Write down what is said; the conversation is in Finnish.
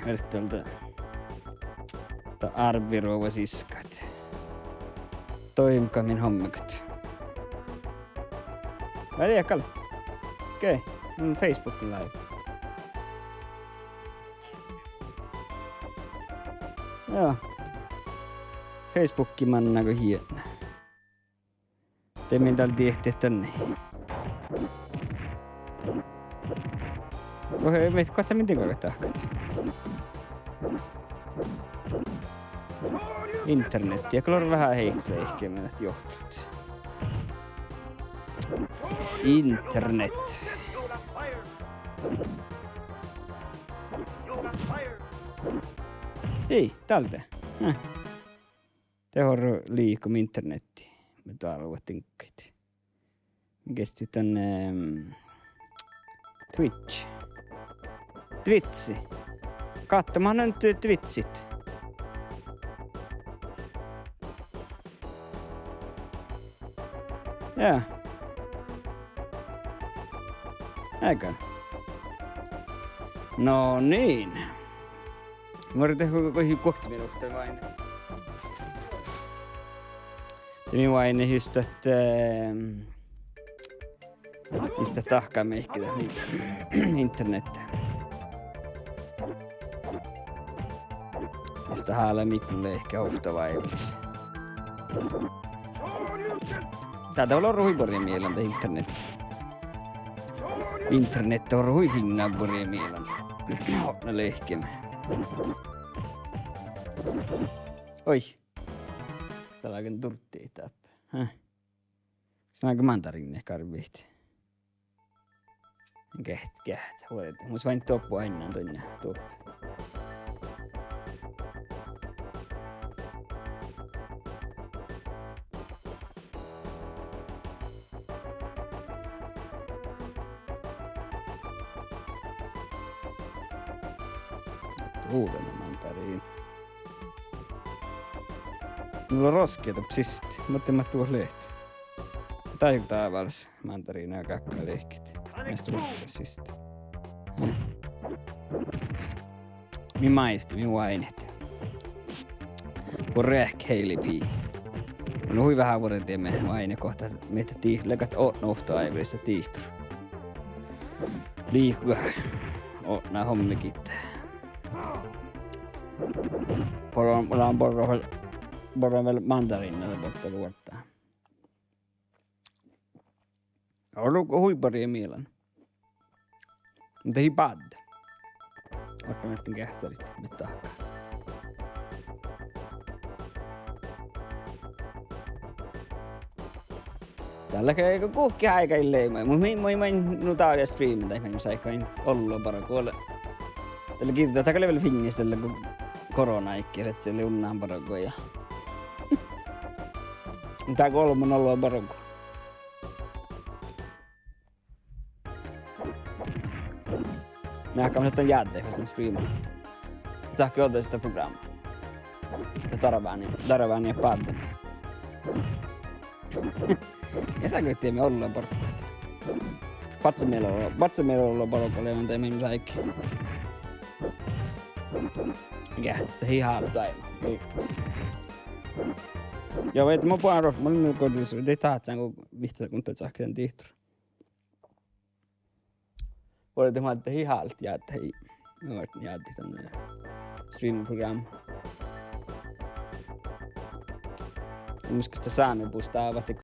Vertolta arvirouva siskat. Toimikamin hommikat. Väliä Kalle. Okei, Facebook live. Joo. Facebookki mannako hieno. Te min täältä ehtiä tänne. Kohta min tekee tahkat. Internetti ja kyllä vähän heittelee ehkä menet johtajat. Internet. Ei, tältä. Tehor liikum internetti. Me täällä ovat tinkkeit. Kesti tänne Twitch. Twitsi. Katsomaan nyt Twitchit. Joo. Eikö? No niin. Mä yritän kohti minusta vain. Minun vain just että mistä tahkaa meikkiä internettä. Mistä haala mikkulle ehkä oftavaivillis. Täältä on ruiborien mieltä internet. Internet on ruifinnaborien mieltä. No lehkemme. Oi. Täällä on oikein turttia täppä. Sitä on aika mandariinne karviit. Käht. Huoletta. Muss vain toppu aina tonne. Toppu. Uudena mandariin. Sitten mulla on roskia topsisesti. Mä tuossa lehti. Tai taivaallis mandariina ja kakkalehkit. Näistä ruksessista. Mi maisti, mi aineet. Porräk heilipii. No hui vähän vuoden teemme aine kohta. Meitä lekat nofta aivilissa tiihturu. Liikuga. Nää hommikit. Mulla on porrovel mandariinilla portta luottaa. Ollut huiparia mielan. Mutta ei bad. Otta näiden kähtsärit, me tahkaa. Tällä käy kuhki aika illeen. Mä nutaa ja streamin tai mä saikain olla parakoilla. Tällä kirjoittaa taka level finnis tällä kun korona ikkir, et siellä unnaan parakoja. Tää 3 on parako. Me hakkamme sitten jäädä vasta streamaa. Sähkö ottaa sitä programmaa. Ja Taravani ja Padden. Ja säkö tiemme ollaan porkkoita. Patsa meillä ollaan porkkoilla ja monta minun saikki. Mikä? Että hihaalla aina. Ja veit mä puhun arvosta. Mä olin nyt kodissa. Ei tahtsaan kun vihtaa kun tuot sähkö sen tihtura. Voidaan tehdä, että hihalt ja että hei. Mä voin jäädä tänne streaming-program. Muskista saamipustaa avatti